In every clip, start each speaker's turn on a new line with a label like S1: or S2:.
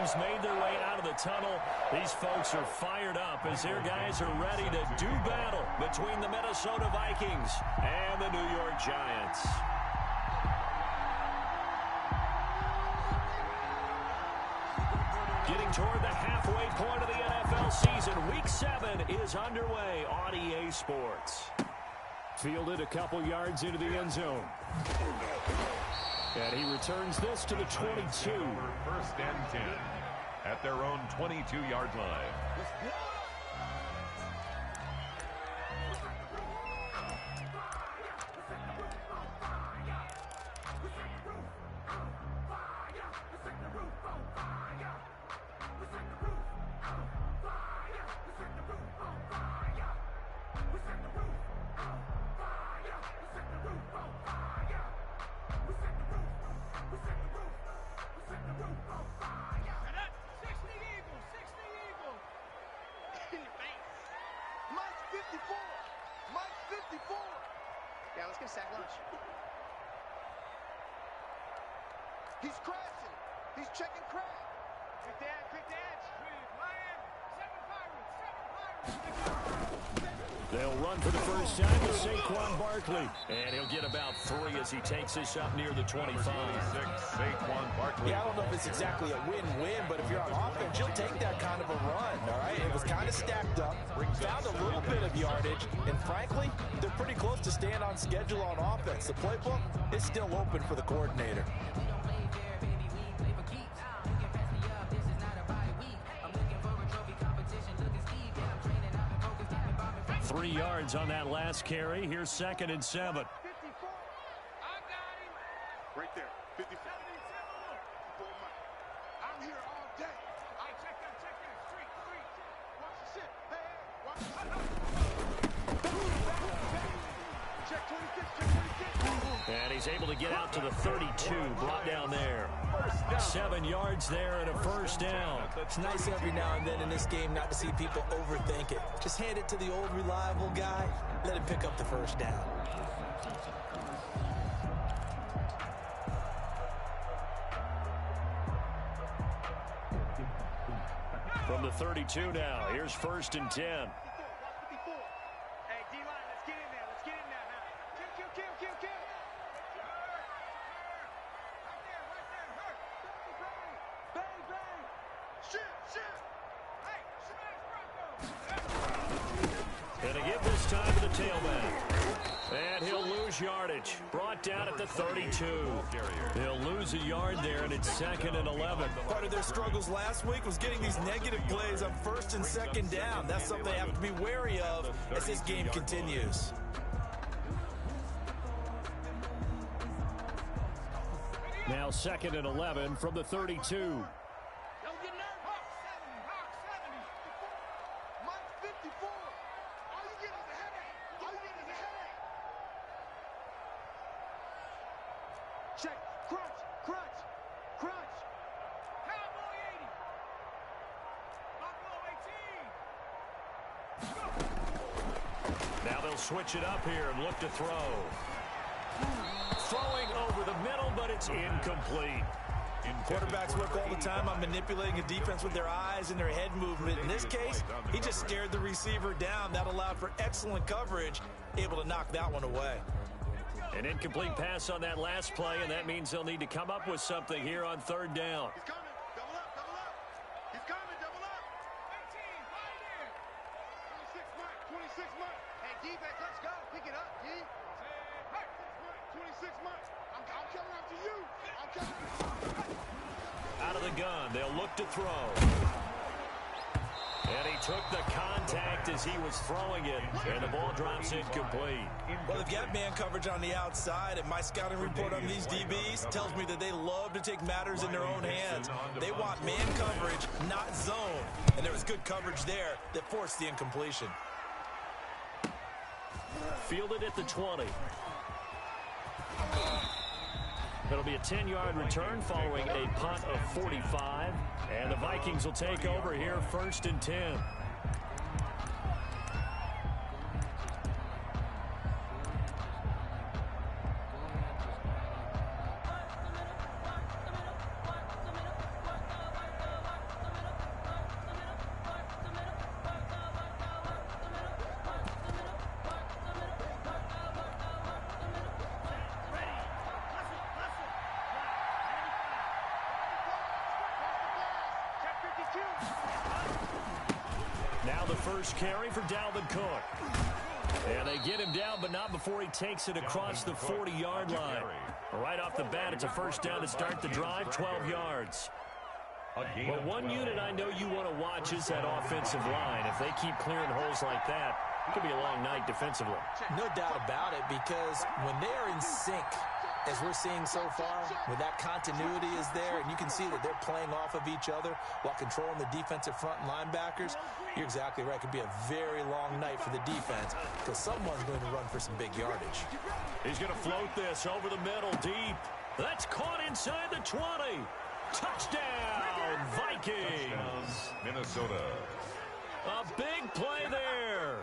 S1: teams made their way out of the tunnel. These folks are fired up as their guys are ready to do battle between the Minnesota Vikings and the New York Giants. Getting toward the halfway point of the NFL season, Week 7 is underway on EA Sports. Fielded a couple yards into the end zone. And he returns this to the 22.
S2: First and 10 at their own 22-yard line.
S3: Yeah, let's get a sack lunch. He's crashing. He's checking crack. Quick dad, quick dad. Lion, 7 Pirates.
S1: They'll run for the first time with Saquon Barkley. And he'll get about 3 as he takes this up near the 25.
S2: Saquon Barkley.
S4: Yeah, I don't know if it's exactly a win-win, but if you're on offense, you'll take that kind of a run, all right? It was kind of stacked up, found a little bit of yardage, and frankly, they're pretty close to staying on schedule on offense. The playbook is still open for the coordinator.
S1: 3 yards on that last carry. Here's 2nd and 7.
S3: 54. I got him. Right there. 54. I'm here all day. I check that. Street. Watch the shit. Hey, watch the shit. Check 26.
S1: And he's able to get out to the 32, brought down there. 7 yards there and a first down.
S4: It's nice every now and then in this game not to see people overthink it. Just hand it to the old reliable guy. Let him pick up the first down.
S1: From the 32 now, here's 1st and 10.
S3: Hey, D-line, let's get in there. Kill. Bang. Shit. Hey,
S1: And to give this time to the tailback. And he'll lose yardage. Brought down at the 32. He'll lose a yard there, and it's 2nd and 11.
S4: Part of their struggles last week was getting these negative plays on 1st and 2nd down. That's something they have to be wary of as this game continues.
S1: Now 2nd and 11 from the 32.
S3: check, crunch. Cowboy 80. Buffalo 18.
S1: Now they'll switch it up here and look to throw. Throwing over the middle, but it's incomplete.
S4: Quarterbacks work all the time on manipulating a defense with their eyes and their head movement. In this case, he just stared the receiver down. That allowed for excellent coverage, able to knock that one away.
S1: An incomplete pass on that last play, and that means they'll need to come up with something here on 3rd down.
S3: He's coming, double up. He's coming, double up. 18, right there. 26 Mike. Hey, defense, let's go. Pick it up, D. Hey, 26 Mike. I'm coming after you.
S1: Out of the gun, they'll look to throw. And he took the contact as he was throwing it, and the ball drops incomplete.
S4: Well, they've got man coverage on the outside, and my scouting report on these DBs tells me that they love to take matters in their own hands. They want man coverage, not zone. And there was good coverage there that forced the incompletion.
S1: Fielded at the 20. It'll be a 10-yard return following a punt of 45. And the Vikings will take over here 1st and 10. Now the first carry for Dalvin Cook. And they get him down, but not before he takes it across the 40-yard line. Right off the bat, it's a first down to start the drive, 12 yards. But one unit I know you want to watch is that offensive line. If they keep clearing holes like that, it could be a long night defensively.
S4: No doubt about it, because when they are in sync, as we're seeing so far, when that continuity is there, and you can see that they're playing off of each other while controlling the defensive front linebackers, you're exactly right. It could be a very long night for the defense because someone's going to run for some big yardage.
S1: He's going to float this over the middle, deep. That's caught inside the 20. Touchdown, Vikings.
S2: Minnesota.
S1: A big play there.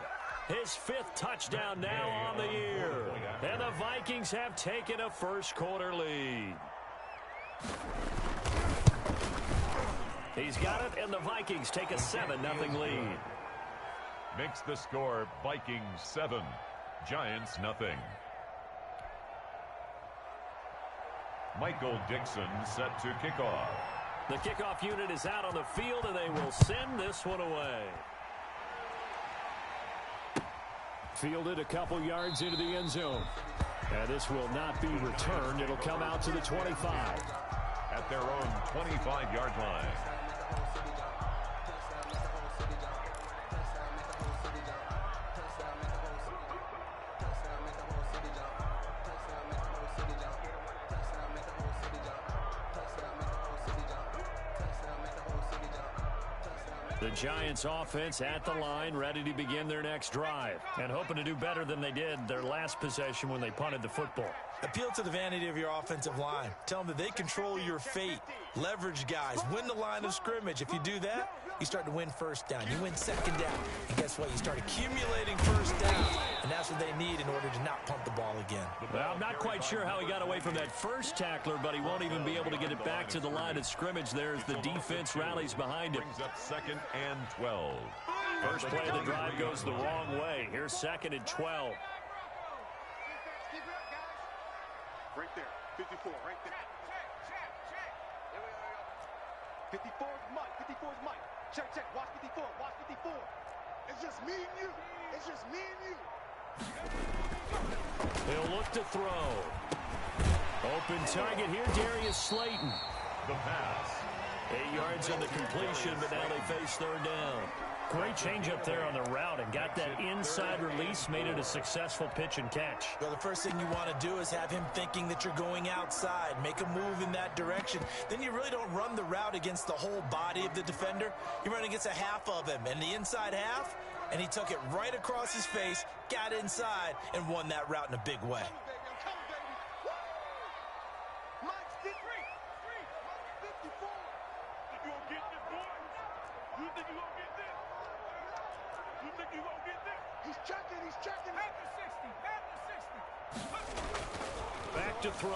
S1: His 5th touchdown now on the year. And the Vikings have taken a first-quarter lead. He's got it, and the Vikings take a 7-0 lead.
S2: Makes the score Vikings 7, Giants 0. Michael Dixon set to kick off.
S1: The kickoff unit is out on the field, and they will send this one away. Fielded a couple yards into the end zone. And this will not be returned. It'll come out to the 25.
S2: At their own 25-yard line.
S1: The Giants offense at the line, ready to begin their next drive, and hoping to do better than they did their last possession when they punted the football.
S4: Appeal to the vanity of your offensive line. Tell them that they control your fate. Leverage guys. Win the line of scrimmage. If you do that, you start to win first down. You win second down. And guess what? You start accumulating first down. And that's what they need in order to not punt the ball again.
S1: Well, I'm not quite sure how he got away from that first tackler, but he won't even be able to get it back to the line of scrimmage there as the defense rallies behind him.
S2: Brings up 2nd and 12.
S1: First play of the drive goes the wrong way. Here's 2nd and 12.
S3: Right there, 54, right there. 54 is Mike, 54 is Mike. Check, watch 54, watch 54. It's just me and you. It's just me and you.
S1: He'll look to throw. Open target here, Darius Slayton.
S2: The pass.
S1: 8 yards on the completion, but now they face 3rd down. Great change up there on the route and got that inside release, made it a successful pitch and catch.
S4: Well, the first thing you want to do is have him thinking that you're going outside, make a move in that direction. Then you really don't run the route against the whole body of the defender. You run against a half of him, and the inside half, and he took it right across his face, got inside, and won that route in a big way.
S1: Back to throw.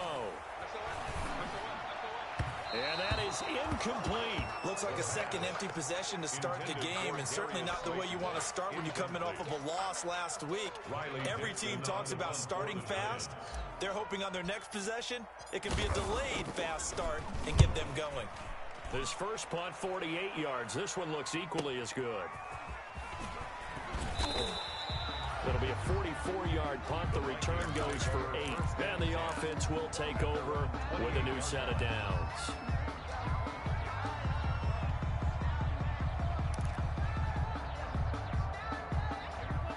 S1: And that is incomplete.
S4: Looks like a second empty possession to start the game, and certainly not the way you want to start when you're coming off of a loss last week. Every team talks about starting fast. They're hoping on their next possession, it can be a delayed fast start and get them going.
S1: His first punt, 48 yards. This one looks equally as good. It'll be a 44-yard punt. The return goes for 8. And the offense will take over with a new set of downs.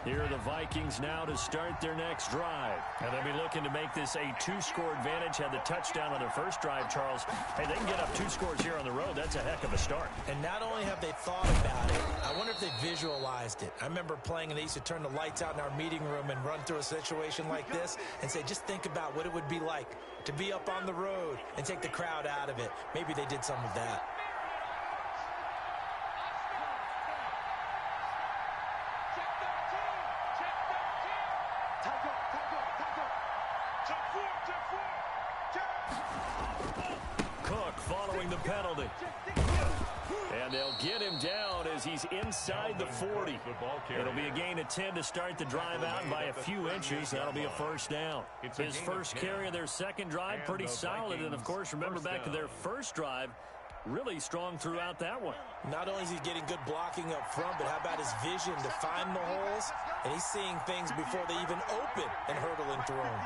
S1: Here are the Vikings now to start their next drive. And they'll be looking to make this a 2-score advantage. Had the touchdown on their first drive, Charles. Hey, they can get up 2 scores here on the road. That's a heck of a start.
S4: And not only have they thought about it, I wonder if they visualized it. I remember playing and they used to turn the lights out in our meeting room and run through a situation like this and say, just think about what it would be like to be up on the road and take the crowd out of it. Maybe they did some of that.
S1: Cook following the penalty. And they'll get him down as he's inside the 40. It'll be a gain of 10 to start the drive out by a few inches. That'll be a first down. His first carry of their second drive, pretty solid. And, of course, remember back to their first drive, really strong throughout that one.
S4: Not only is he getting good blocking up front, but how about his vision to find the holes? And he's seeing things before they even open and hurdling through them.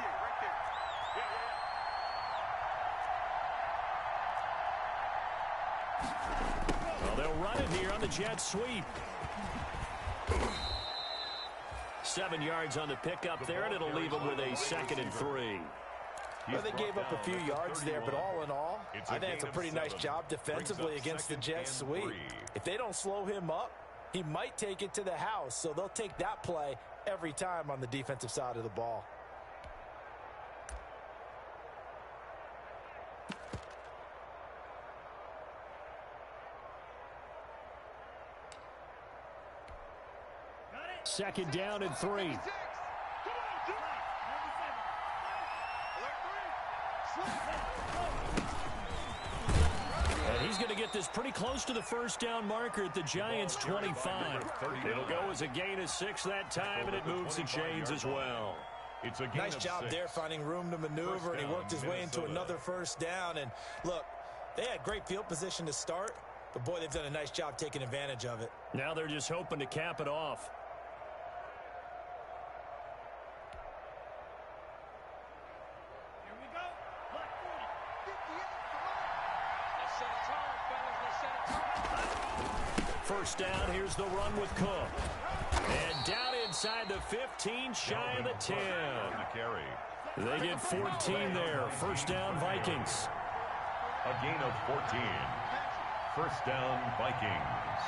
S1: Well, they'll run it here on the jet sweep. 7 yards on the pickup there, and it'll leave them with a 2nd and 3.
S4: Well, they gave up a few yards there, but all in all, I think it's a pretty nice job defensively against the jet sweep. If they don't slow him up, he might take it to the house, so they'll take that play every time on the defensive side of the ball.
S1: Second down and 3. And he's going to get this pretty close to the first down marker at the Giants' 25. It'll go as a gain of 6 that time, and it moves the chains as well.
S2: It's a
S4: nice job there finding room to maneuver, and he worked his way into another first down. And look, they had great field position to start, but boy, they've done a nice job taking advantage of it.
S1: Now they're just hoping to cap it off. First down, here's the run with Cook. And down inside the 15, shy of the 10. They get 14 there. First down, Vikings.
S2: A gain of 14. First down, Vikings.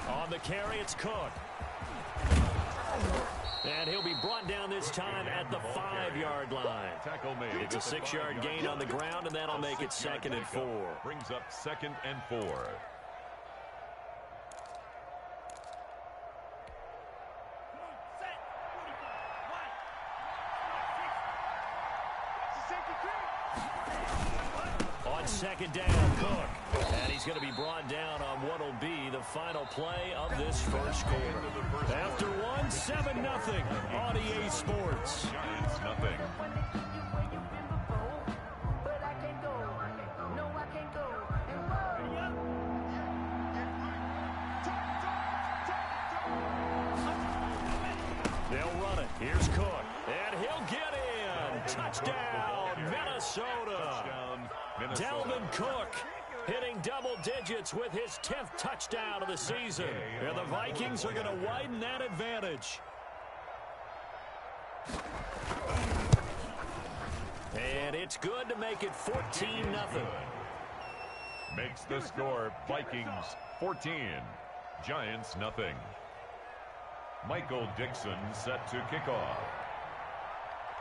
S1: On the carry, it's Cook. And he'll be brought down this time at the 5-yard line.
S2: Tackle made.
S1: It's a 6-yard gain on the ground, and that'll make it 2nd and 4.
S2: Brings up 2nd and 4.
S1: On second down, Cook. And he's going to be brought down on what will be the final play of this first quarter. After one, 7-0 on EA Sports.
S2: Giants nothing.
S1: They'll run it. Here's Cook. And he'll get in. Touchdown, Minnesota. Dalvin Cook hitting double digits with his 10th touchdown of the season. And the Vikings are going to widen that advantage. And it's good to make it 14-0.
S2: Makes the score Vikings 14, Giants nothing. Michael Dixon set to kick off.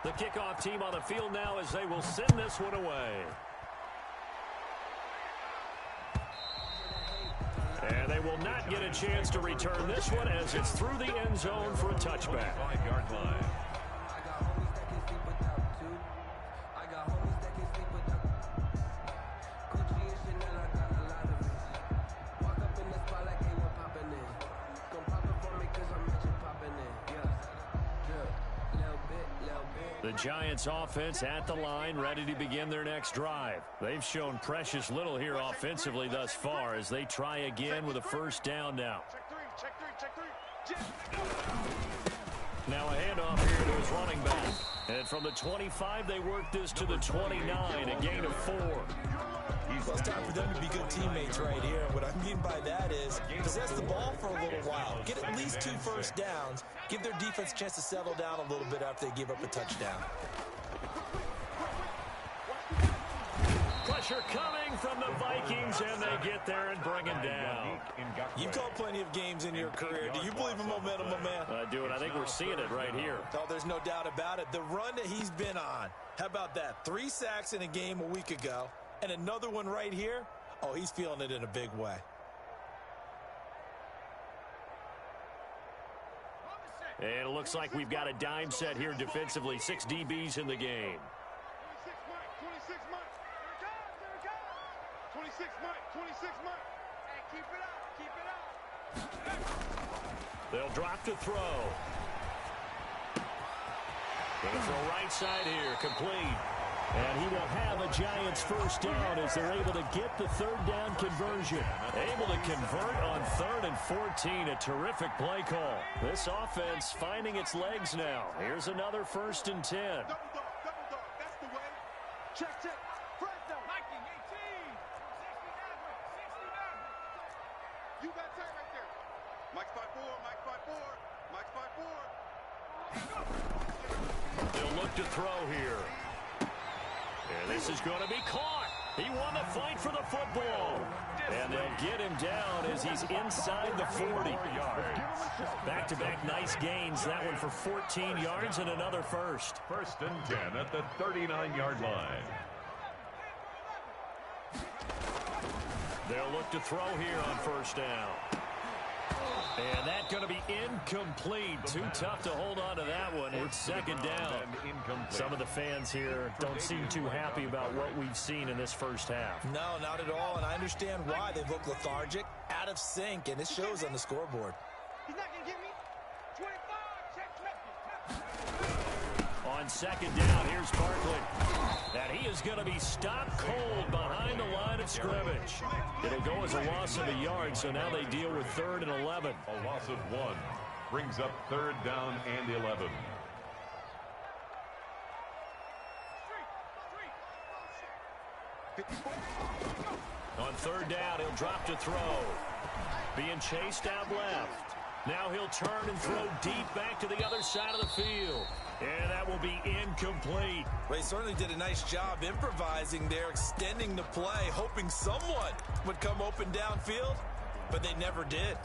S1: The kickoff team on the field now as they will send this one away. And they will not get a chance to return this one as it's through the end zone for a touchback.
S2: 5-yard line.
S1: The Giants offense at the line, ready to begin their next drive. They've shown precious little here offensively thus far as they try again with a first down now. Now a handoff here to his running back. And from the 25, they work this to the 29, a gain of 4.
S4: Well, it's time for them to be good teammates right here. What I mean by that is possess the ball for a little while. Get at least 2 first downs. Give their defense a chance to settle down a little bit after they give up a touchdown.
S1: Pressure coming from the Vikings, and they get there and bring him down.
S4: You've called plenty of games in your career. Do you believe in momentum, my man?
S1: I do, and I think we're seeing it right here.
S4: Oh, there's no doubt about it. The run that he's been on. How about that? 3 sacks in a game a week ago. And another one right here. Oh, he's feeling it in a big way.
S1: And it looks like we've got a dime set here defensively. 6 DBs in the game.
S3: 26 Mike. There it goes. 26 Mike. 26 Mike. Hey, keep it up. Keep it up.
S1: They'll drop to throw. Going for a right side here, complete. And he will have a Giants first down as they're able to get the third down conversion. Able to convert on 3rd and 14. A terrific play call. This offense finding its legs now. Here's another 1st and 10.
S3: Double dog. That's the way. Check. Fresno. Viking 18. 69. You got time right there. Mike's 5'4". Mike's 5'4".
S1: They'll look to throw here. And this is going to be caught. He won the fight for the football. And they'll get him down as he's inside the 40. Back-to-back nice gains. That one for 14 yards and another first.
S2: 1st and 10 at the 39-yard line.
S1: They'll look to throw here on 1st down. And that's going to be incomplete. Too tough to hold on to that one. It's 2nd down. Some of the fans here don't seem too happy about what we've seen in this first half.
S4: No, not at all, and I understand why. They look lethargic, out of sync, and it shows on the scoreboard.
S3: He's not going to get me. 25.
S1: On 2nd down, here's Barkley. And he is going to be stopped cold behind the line of scrimmage. It'll go as a loss of a yard, so now they deal with 3rd and 11.
S2: A loss of 1 brings up 3rd down and 11.
S1: On 3rd down, he'll drop to throw. Being chased out left. Now he'll turn and throw deep back to the other side of the field. And that will be incomplete.
S4: Well, he certainly did a nice job improvising there, extending the play, hoping someone would come open downfield, but they never did.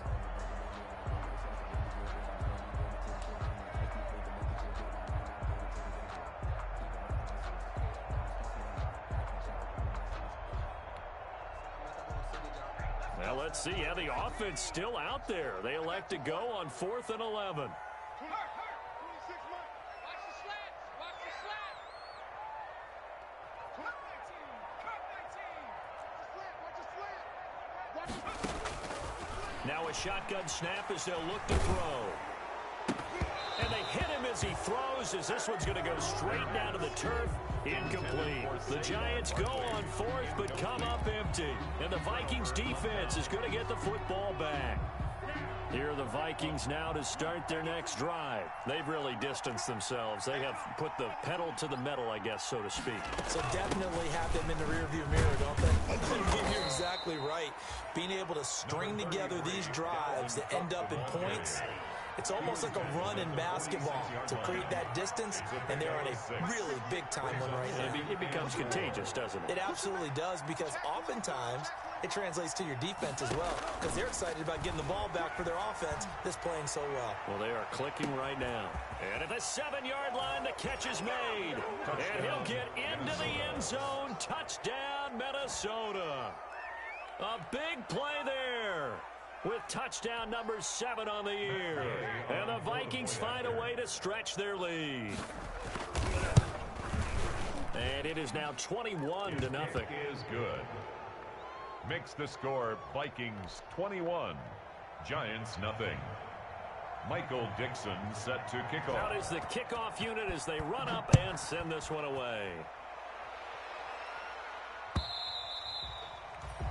S1: Well, let's see how the offense still out there. They elect to go on 4th and 11. Now a shotgun snap as they'll look to throw. And they hit him as he throws, as this one's going to go straight down to the turf. Incomplete. The Giants go on 4th, but come up empty. And the Vikings defense is going to get the football back. Here are the Vikings now to start their next drive. They've really distanced themselves. They have put the pedal to the metal, I guess, so to speak.
S4: So definitely have them in the rearview mirror, don't they? You're exactly right. Being able to string together these drives that end up in points, it's almost like a run in basketball to create that distance, and they're on a really big-time one right now.
S1: It becomes contagious, doesn't it?
S4: It absolutely does, because oftentimes it translates to your defense as well, because they're excited about getting the ball back for their offense that's playing so well.
S1: Well, they are clicking right now. And at the 7-yard line, the catch is made. And he'll get into the end zone. Touchdown, Minnesota. A big play there, with touchdown number 7 on the year. And the Vikings find a way to stretch their lead. And it is now 21-0.
S2: Is good. Makes the score Vikings 21, Giants nothing. Michael Dixon set to kick off.
S1: Out is the kickoff unit as they run up and send this one away.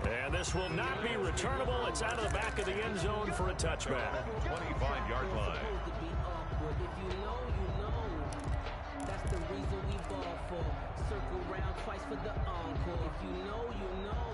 S1: And this will not be returnable. It's out of the back of the end zone for a touchback.
S2: 25-yard line.
S5: If you know, you know. That's the reason we ball for. Circle round twice for the encore. If you know, you know.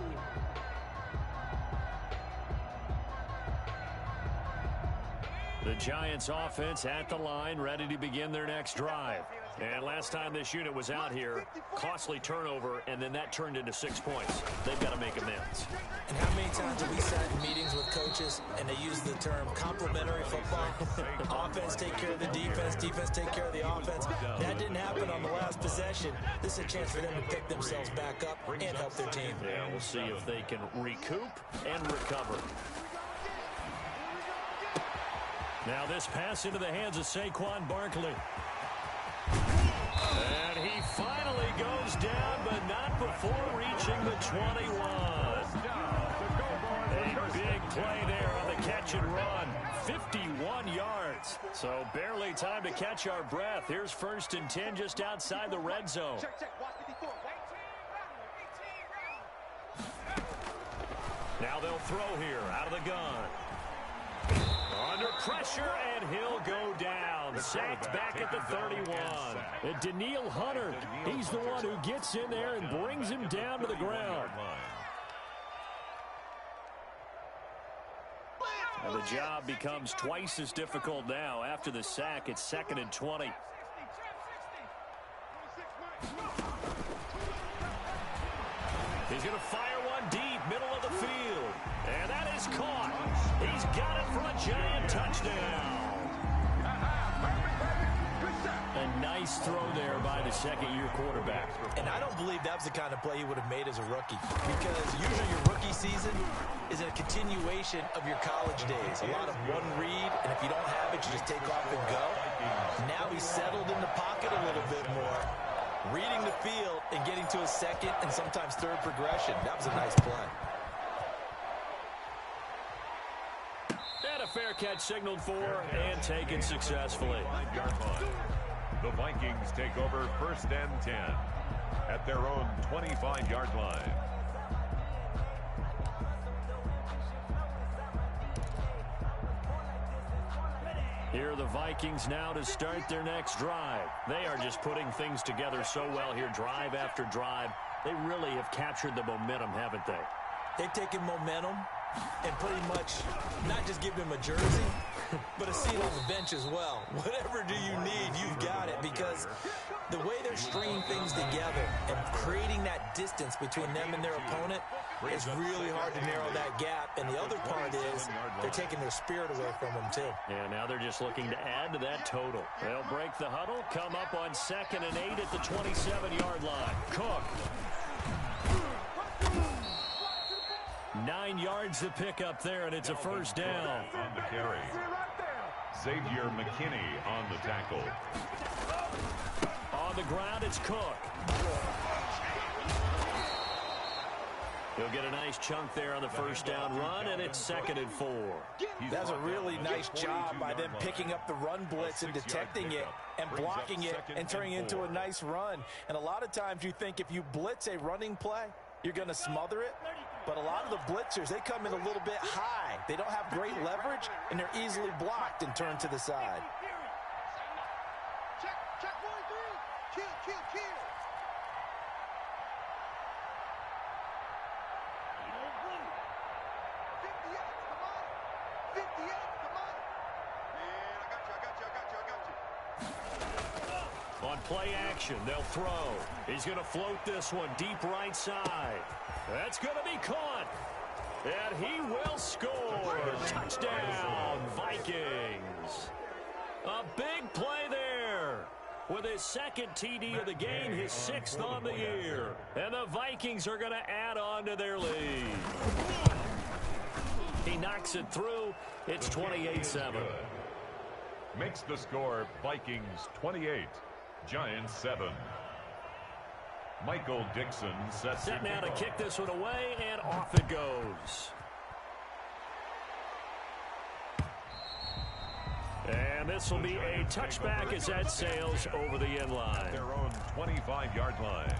S1: The Giants offense at the line, ready to begin their next drive. And last time this unit was out here, costly turnover, and then that turned into 6 points. They've got to make amends.
S4: And how many times have we sat in meetings with coaches and they use the term complementary football? Offense take care of the defense, defense take care of the offense. That didn't happen on the last possession. This is a chance for them to pick themselves back up and help their team.
S1: Yeah, we'll see if they can recoup and recover. Now this pass into the hands of Saquon Barkley. And he finally goes down, but not before reaching the 21. A big play there on the catch and run. 51 yards. So barely time to catch our breath. Here's 1st and 10 just outside the red zone. Now they'll throw here out of the gun. Under pressure, and he'll go down. Sacked back at the 31. And Daniil Hunter, he's the one who gets in there and brings him down to the ground. And the job becomes twice as difficult now. After the sack, it's 2nd and 20. He's going to fire one deep, middle of the field. And that is caught. He's got it for a giant touchdown. A nice throw there by the second-year quarterback.
S4: And I don't believe that was the kind of play he would have made as a rookie, because usually your rookie season is a continuation of your college days. A lot of one read, and if you don't have it, you just take off and go. Now he's settled in the pocket a little bit more, reading the field and getting to his second and sometimes third progression. That was a nice play.
S1: And a fair catch signaled for and taken successfully.
S2: The Vikings take over 1st and 10 at their own 25-yard line.
S1: Here are the Vikings now to start their next drive. They are just putting things together so well here, drive after drive. They really have captured the momentum, haven't they?
S4: They've taken momentum and pretty much not just give him a jersey, but a seat on the bench as well. Whatever do you need, you've got it, because the way they're stringing things together and creating that distance between them and their opponent is really hard to narrow that gap. And the other part is they're taking their spirit away from them too.
S1: Yeah, now they're just looking to add to that total. They'll break the huddle, come up on 2nd and 8 at the 27-yard line. Cook. 9 yards to pick up there, and it's a 1st down.
S2: On the carry. Xavier McKinney on the tackle.
S1: On the ground, it's Cook. He'll get a nice chunk there on the 1st down run, and it's 2nd and 4.
S4: That's a really nice job by them picking up the run blitz and detecting it and blocking it and turning it into a nice run. And a lot of times you think if you blitz a running play, you're going to smother it. But a lot of the blitzers, they come in a little bit high. They don't have great leverage, and they're easily blocked and turned to the side.
S3: Check 1, 3. Kill. 58, come on. Man, I got you.
S1: On play action, they'll throw. He's going to float this one deep right side. That's going to be caught. And he will score. Touchdown, Vikings. A big play there. With his 2nd TD of the game, his 6th on the year. And the Vikings are going to add on to their lead. He knocks it through. It's 28-7.
S2: Makes the score Vikings 28, Giants 7. Michael Dixon sets
S1: Set now to kick this one away, and off it goes. And this will be a touchback as that sails over the end line.
S2: Their own 25-yard line.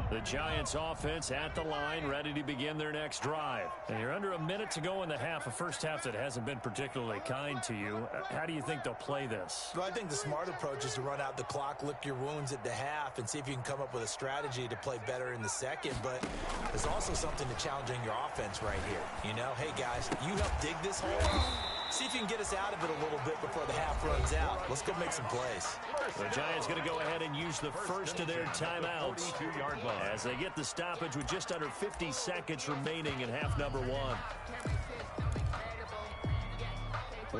S1: The Giants offense at the line, ready to begin their next drive. And you're under a minute to go in the half, a first half that hasn't been particularly kind to you. How do you think they'll play this?
S4: Well, I think the smart approach is to run out the clock, lick your wounds at the half, and see if you can come up with a strategy to play better in the second. But there's also something to challenging your offense right here. You know, hey, guys, you help dig this hole. See if you can get us out of it a little bit before the half runs out. Let's go make some plays.
S1: The Giants going to go ahead and use the first of their timeouts as they get the stoppage with just under 50 seconds remaining in half number 1.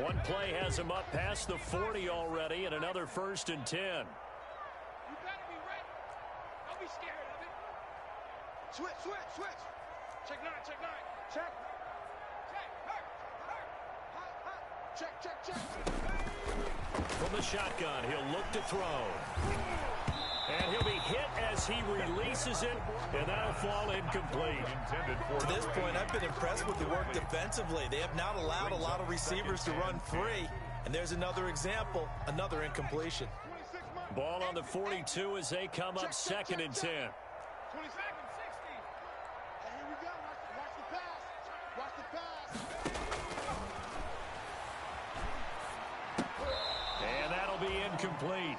S1: One play has them up past the 40 already, and another 1st and 10.
S3: You better be ready. Don't be scared of it. Switch. Check 9. Check. Check. Check.
S1: From the shotgun, he'll look to throw. And he'll be hit as he releases it, and that'll fall incomplete.
S4: To this point, I've been impressed with the work defensively. They have not allowed a lot of receivers to run free. And there's another example, another incompletion.
S1: Ball on the 42 as they come up 2nd and 10.
S3: 22nd, 60. Hey, here we go. Watch the pass. Watch the pass.
S1: And that'll be incomplete.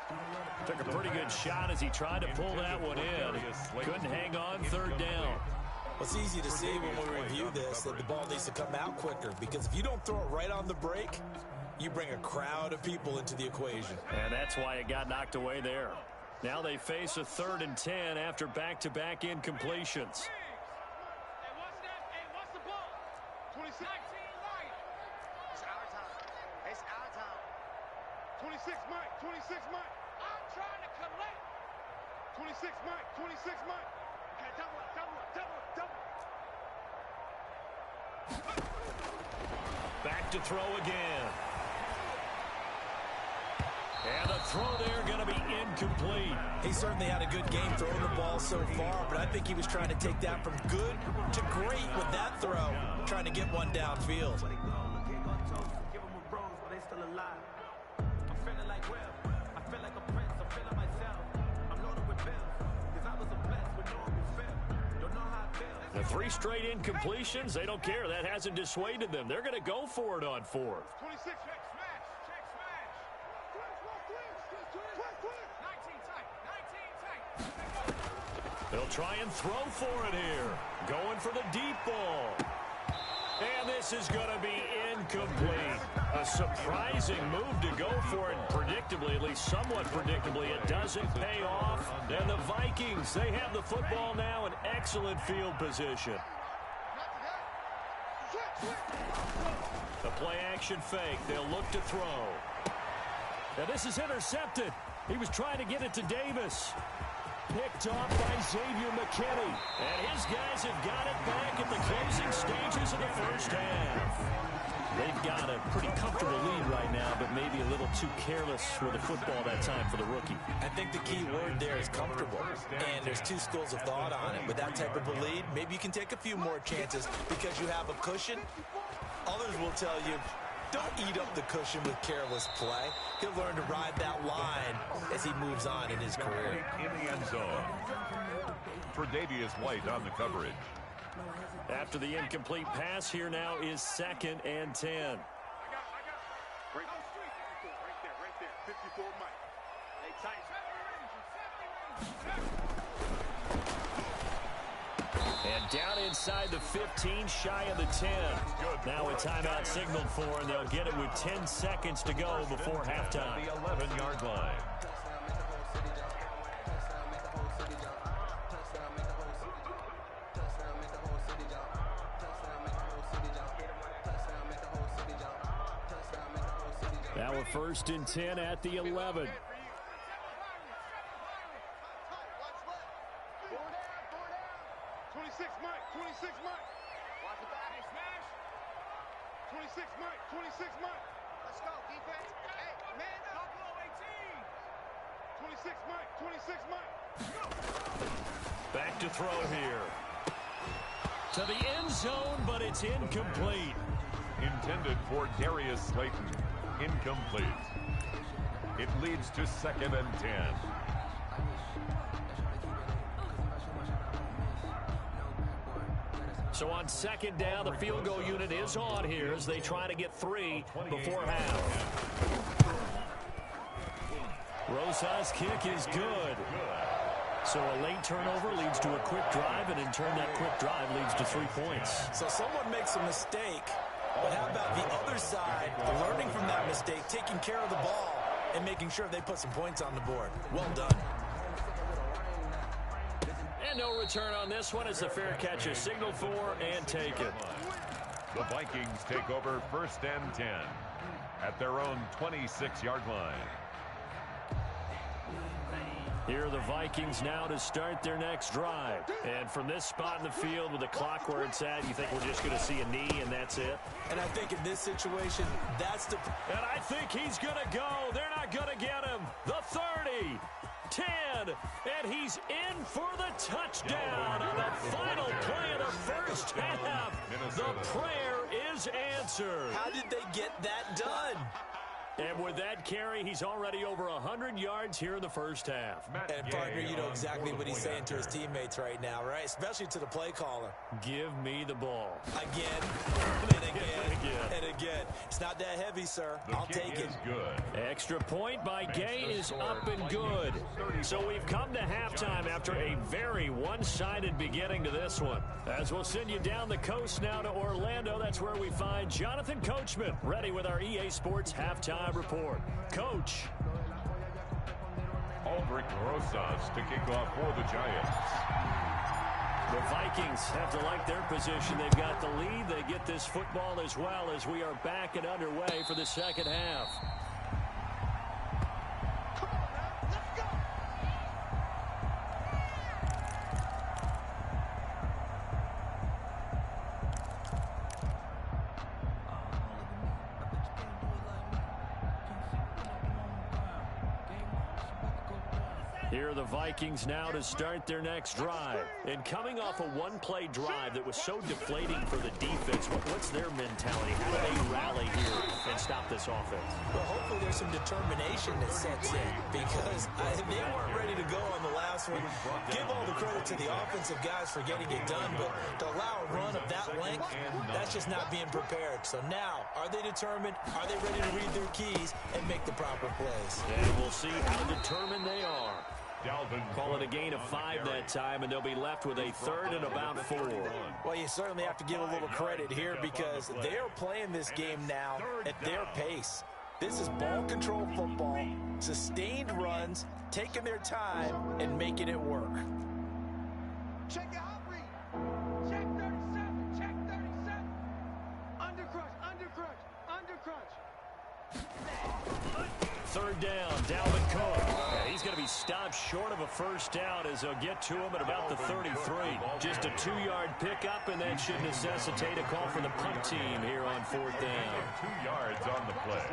S1: Took a pretty good shot as he tried to pull that one in. Couldn't hang on 3rd down.
S4: Well, it's easy to see when we review this that the ball needs to come out quicker, because if you don't throw it right on the break, you bring a crowd of people into the equation.
S1: And that's why it got knocked away there. Now they face a 3rd and 10 after back-to-back incompletions.
S3: Hey, watch that. Hey, watch the ball. 26. 19 right. It's our time. It's our time. 26, Mike. 26, Mike. I'm trying to collect. 26, Mike. 26, Mike. Okay, double up, double up, double up, double up.
S1: Back to throw again. And the throw there going to be incomplete.
S4: He certainly had a good game throwing the ball so far, but I think he was trying to take that from good to great with that throw, trying to get one downfield.
S1: The 3 straight incompletions, they don't care. That hasn't dissuaded them. They're going to go for it on 4th.
S3: 26, check smash, check smash. Quick, 19 tight, 19 tight.
S1: They'll try and throw for it here. Going for the deep ball. And this is going to be incomplete. A surprising move to go for it. Predictably, at least somewhat predictably, it doesn't pay off. And the Vikings, they have the football now in excellent field position. The play action fake. They'll look to throw. Now this is intercepted. He was trying to get it to Davis. Picked off by Xavier McKinney. And his guys have got it back at the closing stages of the first half. They've got a pretty comfortable lead right now, but maybe a little too careless with the football that time for the rookie.
S4: I think the key word there is comfortable. And there's 2 schools of thought on it. With that type of a lead, maybe you can take a few more chances because you have a cushion. Others will tell you, don't eat up the cushion with careless play. He'll learn to ride that line as he moves on in his career.
S2: In the end zone. Tre'Davious White on the coverage.
S1: After the incomplete pass, here now is 2nd and 10.
S3: I got. Right there. 54, Mike. Hey, tight.
S1: And down inside the 15, shy of the 10. Now a timeout signaled for, and they'll get it with 10 seconds to go before halftime.
S2: The 11-yard line.
S1: Now a 1st and 10 at the 11.
S3: Watch the back. Hey, smash. 26, Mike. 26, Mike. Let's go, defense. Hey, man up. 26, Mike. 26, Mike.
S1: Back to throw here. To the end zone, but it's incomplete.
S2: Intended for Darius Slayton. Incomplete. It leads to 2nd and 10.
S1: So on 2nd down, the field goal unit is on here as they try to get 3 before half. Rosa's kick is good. So a late turnover leads to a quick drive, and in turn that quick drive leads to 3 points.
S4: So someone makes a mistake, but how about the other side, learning from that mistake, taking care of the ball, and making sure they put some points on the board. Well done.
S1: And no return on this one as the fair catch is signaled for and taken.
S2: The Vikings take over 1st and 10 at their own 26-yard line.
S1: Here are the Vikings now to start their next drive. And from this spot in the field with the clock where it's at, you think we're just going to see a knee and that's it?
S4: And I think in this situation, that's the...
S1: And I think he's going to go. They're not going to get him. The 30, 10, and he's in for the touchdown on the final play of the first half. The prayer is answered.
S4: How did they get that done?
S1: And with that carry, he's already over 100 yards here in the first half.
S4: And, partner, you know exactly what he's saying to his teammates right now, right? Especially to the play caller.
S1: Give me the ball.
S4: Again, and again, and again. It's not that heavy, sir. I'll take it.
S2: Good.
S1: Extra point by Gay is up and good. So we've come to halftime after a very one-sided beginning to this one. As we'll send you down the coast now to Orlando, that's where we find Jonathan Coachman, ready with our EA Sports halftime report. Coach.
S2: Aldrich Rosas to kick off for the Giants.
S1: The Vikings have to like their position. They've got the lead. They get this football as well as we are back and underway for the second half.
S3: Come on now, let's go.
S1: Here are the Vikings now to start their next drive. And coming off a one-play drive that was so deflating for the defense, what's their mentality? How do they rally here and stop this offense?
S4: Well, hopefully there's some determination that sets in because they weren't ready to go on the last one. Give all the credit to the offensive guys for getting it done, but to allow a run of that length, that's just not being prepared. So now, are they determined? Are they ready to read their keys and make the proper plays?
S1: And we'll see how determined they are. Call it a gain of 5 that time, and they'll be left with a third and about 4.
S4: Well, you certainly have to give a little credit here because they are playing this game now at their pace. This is ball control football, sustained runs, taking their time, and making it work.
S3: Check your hot read. Check 37. Check 37. Undercrunch. Undercrunch. Undercrunch.
S1: Third down, Dalvin Cook. Yeah, he's going to be stopped short of a first down as they'll get to him at about the 33. Just a 2-yard pickup, and that should necessitate a call for the punt team here on fourth down.
S2: 2 yards on the play.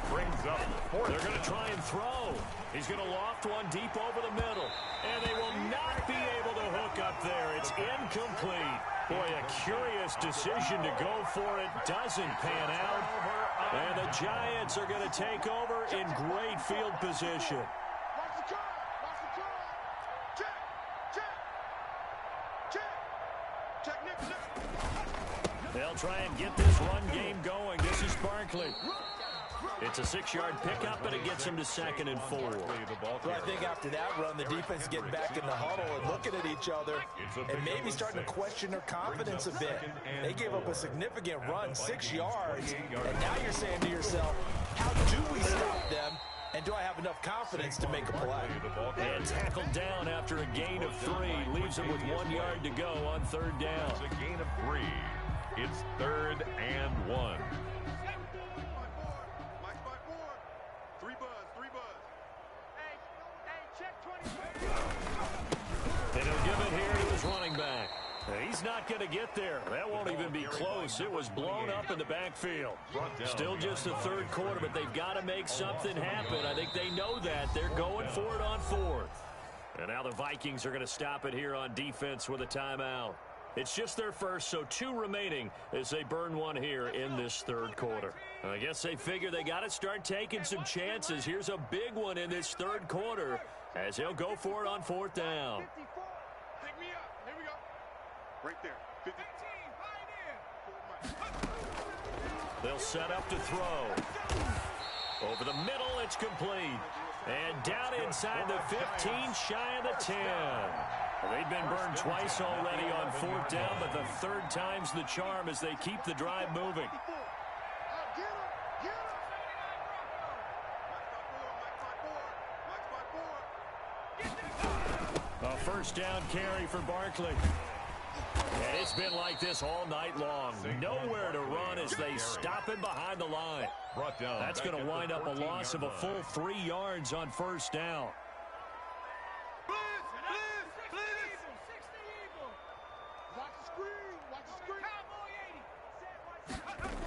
S2: Brings up fourth.
S1: They're going to try and throw. He's going to loft one deep over the middle, and they will not be able to hook up there. It's incomplete. Boy, a curious decision to go for it. Doesn't pan out. And the Giants are going to take over in great field position.
S3: Watch the car. Watch the car. Check. Check. Check. Check. Nick.
S1: They'll try and get this run game going. This is Barkley. It's a 6-yard pickup, and it gets him to 2nd and 4.
S4: Well, I think after that run, the defense get back in the huddle and looking at each other and maybe starting to question their confidence a bit. They gave up a significant run, 6 yards, and now you're saying to yourself, how do we stop them? And do I have enough confidence to make a play?
S1: And tackled down after a gain of 3. Leaves him with 1 yard to go on third down.
S2: It's a gain of 3. It's 3rd and 1.
S1: And he'll give it here to his running back. He's not going to get there. That won't even be close. It was blown up in the backfield. Still just the third quarter, but they've got to make something happen. I think they know that. They're going for it on fourth. And now the Vikings are going to stop it here on defense with a timeout. It's just their first, so 2 remaining as they burn one here in this third quarter. I guess they figure they got to start taking some chances. Here's a big one in this third quarter as they'll go for it on fourth down.
S3: 54. Pick me up. Here we go. Right there. 15.
S1: They'll set up to throw. Over the middle, it's complete. And down inside the 15, shy of the 10. They've been burned twice already on fourth down, but the third time's the charm as they keep the drive moving. A first down carry for Barkley. And it's been like this all night long. Nowhere to run as they stop him behind the line. That's going to wind up a loss of a full 3 yards on first down.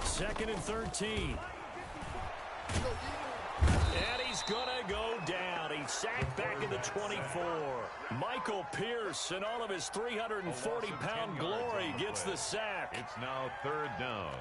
S1: 2nd and 13. And he's going to go down. He's sacked back in the 24. Michael Pierce, in all of his 340-pound glory, gets the sack.
S2: It's now 3rd down.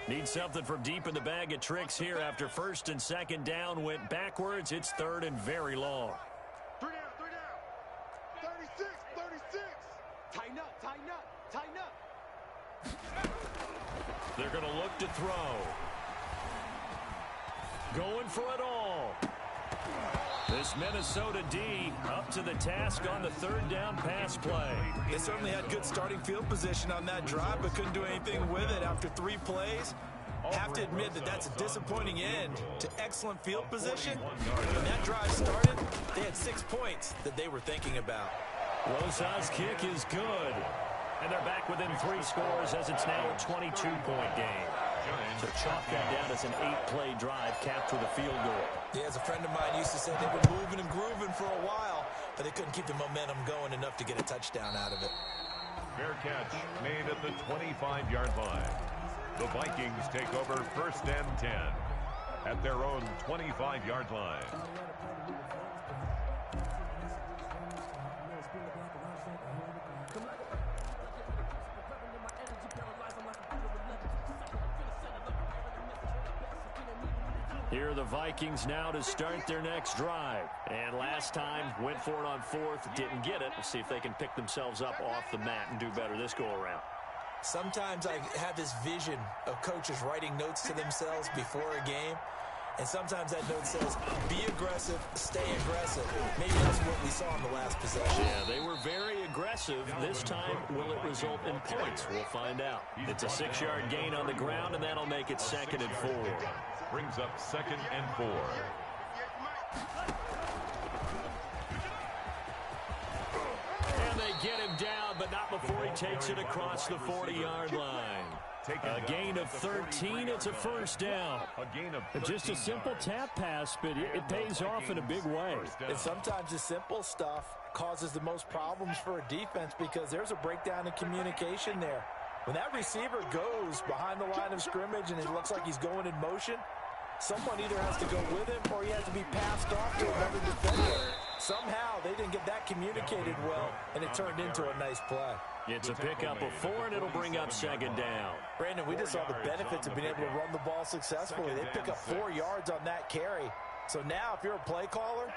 S1: Need something from deep in the bag of tricks here after 1st and 2nd down went backwards. It's 3rd and very long.
S3: 3 down, 3 down. 36, 36. Tighten up, tighten up, tighten up.
S1: They're going to look to throw. Going for it all. This Minnesota D up to the task on the 3rd down pass play.
S4: They certainly had good starting field position on that drive, but couldn't do anything with it after 3 plays. Have to admit that that's a disappointing end to excellent field position. When that drive started, they had 6 points that they were thinking about.
S1: Rosas' kick is good. And they're back within 3 scores as it's now a 22-point game. So chalk that down as an 8-play drive capped with a field goal.
S4: Yeah, as a friend of mine used to say, they've been moving and grooving for a while, but they couldn't keep the momentum going enough to get a touchdown out of it.
S2: Fair catch made at the 25-yard line. The Vikings take over 1st and 10 at their own 25-yard line.
S1: Here are the Vikings now to start their next drive. And last time, went for it on 4th, didn't get it. We'll see if they can pick themselves up off the mat and do better this go-around.
S4: Sometimes I have this vision of coaches writing notes to themselves before a game. And sometimes that note says, be aggressive, stay aggressive. Maybe that's what we saw in the last possession.
S1: Yeah, they were very aggressive. This time, will it result in points? We'll find out. It's a 6-yard gain on the ground, and that'll make it 2nd and 4.
S2: Brings up 2nd and 4.
S1: And they get him down, but not before he takes it across the 40-yard line. A gain of 13, it's a 1st down. Just a simple tap pass, but it pays off in a big way.
S4: And sometimes the simple stuff causes the most problems for a defense because there's a breakdown in communication there. When that receiver goes behind the line of scrimmage and it looks like he's going in motion, someone either has to go with him or he has to be passed off to another defender. Somehow they didn't get that communicated well, and it turned into a nice play.
S1: It's a pickup of 4, and it'll bring up 2nd down.
S4: Brandon, we just saw the benefits of being able to run the ball successfully. They pick up 4 yards on that carry. So now if you're a play caller,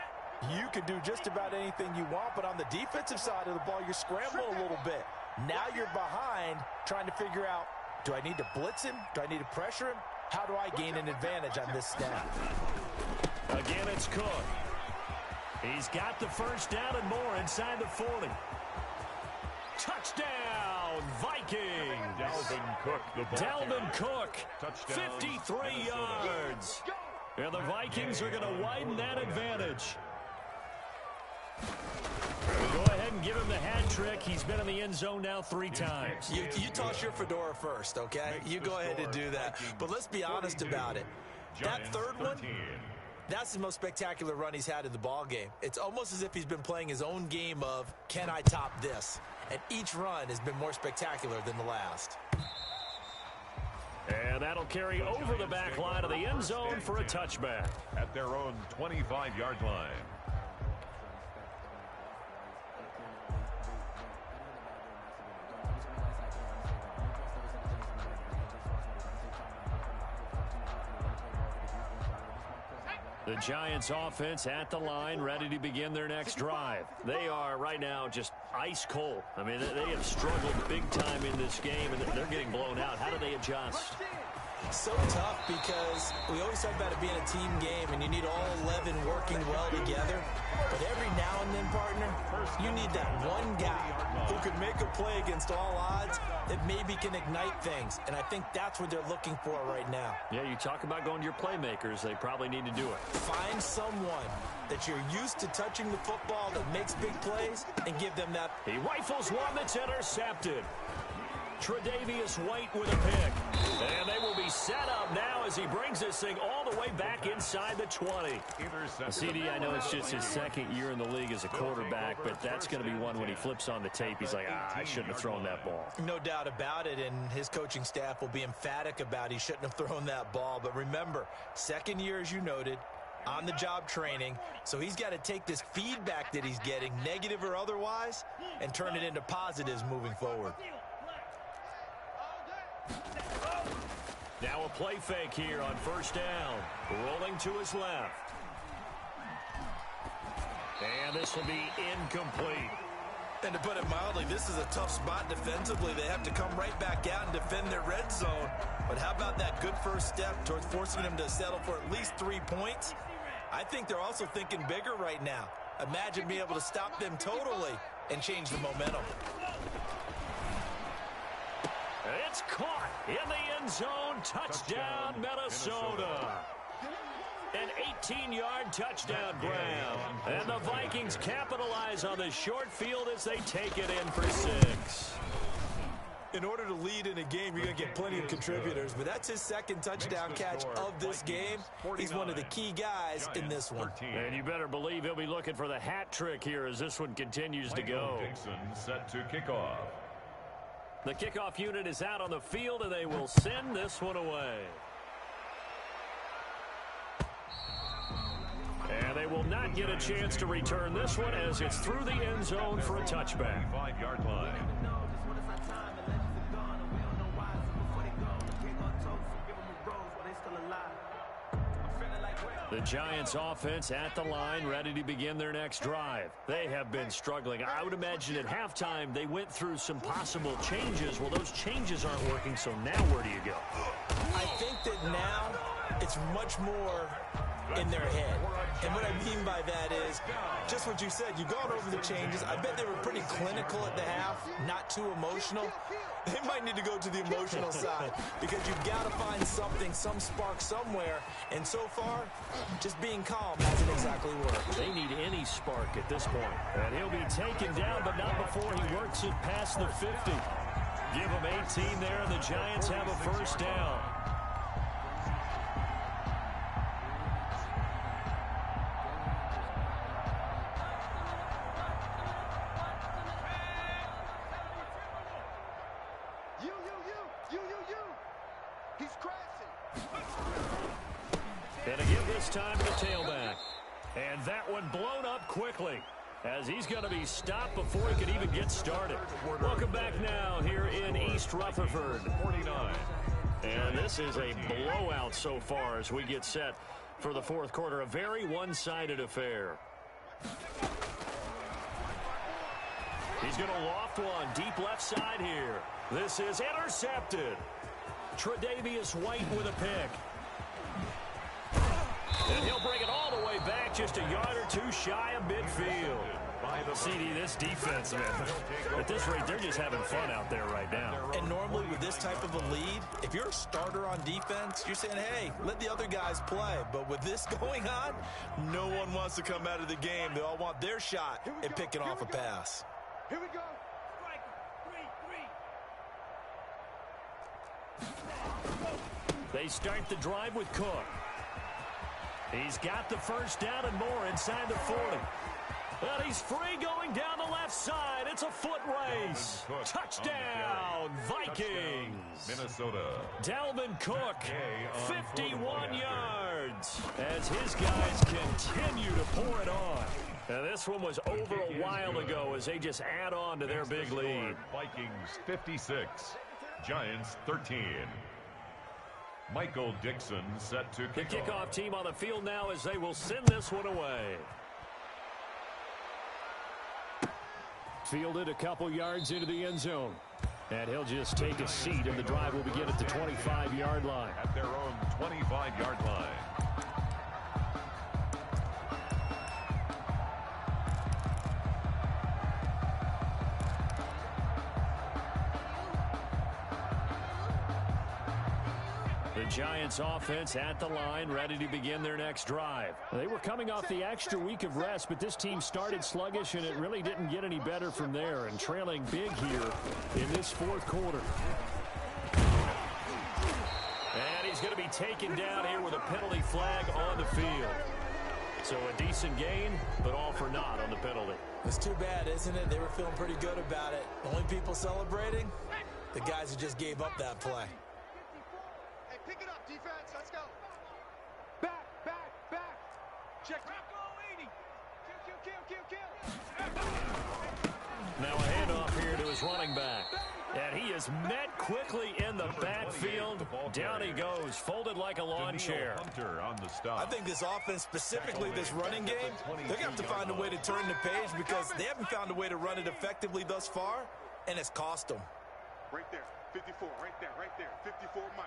S4: you can do just about anything you want, but on the defensive side of the ball, you're scrambling a little bit. Now you're behind trying to figure out, do I need to blitz him? Do I need to pressure him? How do I gain an advantage on this snap?
S1: Again, it's Cook. He's got the 1st down and more inside the 40. Touchdown, Vikings!
S2: Dalvin Cook, the ball
S1: Dalvin Cook,
S2: Touchdown,
S1: 53 yards. And the Vikings are going to widen that advantage. Go ahead and give him the hat trick. He's been in the end zone now 3 times.
S4: You toss your fedora first, okay? You go ahead and do that. But let's be honest about it. That 3rd one, that's the most spectacular run he's had in the ball game. It's almost as if he's been playing his own game of, can I top this? And each run has been more spectacular than the last.
S1: And that'll carry over the back line of the end zone for a touchback.
S2: At their own 25-yard line.
S1: The Giants offense at the line, ready to begin their next drive. They are right now just ice cold. I mean, they have struggled big time in this game, and they're getting blown out. How do they adjust?
S4: So tough because we always talk about it being a team game, and you need all 11 working well together. But every now and then, partner, you need that one guy who can make a play against all odds that maybe can ignite things. And I think that's what they're looking for right now.
S1: Yeah, you talk about going to your playmakers. They probably need to do it.
S4: Find someone that you're used to touching the football that makes big plays and give them that.
S1: He rifles one that's intercepted. Tre'Davious White with a pick. And they will be He's set up now as he brings this thing all the way back inside the 20. CD, I know it's just his second year in the league as a quarterback, but that's going to be one when he flips on the tape, he's like, I shouldn't have thrown that ball.
S4: No doubt about it, and his coaching staff will be emphatic about he shouldn't have thrown that ball. But remember, second year, as you noted, on-the-job training, so he's got to take this feedback that he's getting, negative or otherwise, and turn it into positives moving forward.
S1: Now a play fake here on first down. Rolling to his left. And this will be incomplete.
S4: And to put it mildly, this is a tough spot defensively. They have to come right back out and defend their red zone. But how about that good first step towards forcing them to settle for at least 3 points? I think they're also thinking bigger right now. Imagine being able to stop them totally and change the momentum.
S1: It's caught in the end zone. Touchdown, Minnesota. An 18-yard touchdown grab. And the Vikings capitalize on the short field as they take it in for 6.
S4: In order to lead in a game, you're going to get plenty of contributors, but that's his second touchdown catch of this game. He's one of the key guys in this one.
S1: And you better believe he'll be looking for the hat trick here as this one continues to go.
S2: Dixon set to kickoff.
S1: The kickoff unit is out on the field, and they will send this one away. And they will not get a chance to return this one as it's through the end zone for a touchback.
S2: 5-yard line.
S1: The Giants offense at the line, ready to begin their next drive. They have been struggling. I would imagine at halftime they went through some possible changes. Well, those changes aren't working, so now where do you go?
S4: I think that now it's much more in their head. And what I mean by that is just what you said. You've gone over the changes. I bet they were pretty clinical at the half, not too emotional. They might need to go to the emotional side because you've got to find something, some spark somewhere. And so far, just being calm hasn't exactly worked.
S1: They need any spark at this point. And he'll be taken down, but not before he works it past the 50. Give him 18 there, and the Giants have a first down.
S3: He's crashing.
S1: And again this time to the tailback. And that one blown up quickly as he's going to be stopped before he could even get started. Welcome back now here in East Rutherford.
S2: 49.
S1: And this is a blowout so far as we get set for the fourth quarter. A very one-sided affair. He's going to loft one deep left side here. This is intercepted. Tre'Davious White with a pick. And he'll bring it all the way back just a yard or two shy of midfield. CD, this defense, man, at this rate, they're just having fun out there right now.
S4: And normally with this type of a lead, if you're a starter on defense, you're saying, hey, let the other guys play. But with this going on, no one wants to come out of the game. They all want their shot at picking off a pass.
S3: Here we go.
S1: They start the drive with Cook. He's got the first down and more inside the 40. And he's free going down the left side. It's a foot race. Touchdown, Vikings.
S2: Minnesota.
S1: Dalvin Cook, 51 yards as his guys continue to pour it on. And this one was over a while ago as they just add on to their big lead.
S2: Vikings 56, Giants 13. Michael Dixon set to
S1: The
S2: kickoff.
S1: kickoff team on the field now as they will send this one away. Fielded a couple yards into the end zone. And he'll just take a seat, and the drive will begin at the 25-yard line.
S2: At their own 25-yard line.
S1: The Giants offense at the line, ready to begin their next drive. They were coming off the extra week of rest, but this team started sluggish, and it really didn't get any better from there, and trailing big here in this fourth quarter. And he's going to be taken down here with a penalty flag on the field. So a decent gain, but all for naught on the penalty.
S4: It's too bad, isn't it? They were feeling pretty good about it. The only people celebrating, the guys who just gave up that play.
S3: Hey, pick it up, defense. Let's go. Back. Check. Kill.
S1: Now a handoff here to his running back. And he is met quickly in the backfield. Down he goes, folded like a lawn chair.
S2: On the stop.
S4: I think this offense, specifically this running game, they're going to have to find a way to turn the page because they haven't found a way to run it effectively thus far, and it's cost them.
S3: Right there. 54. Right there. 54, Mike.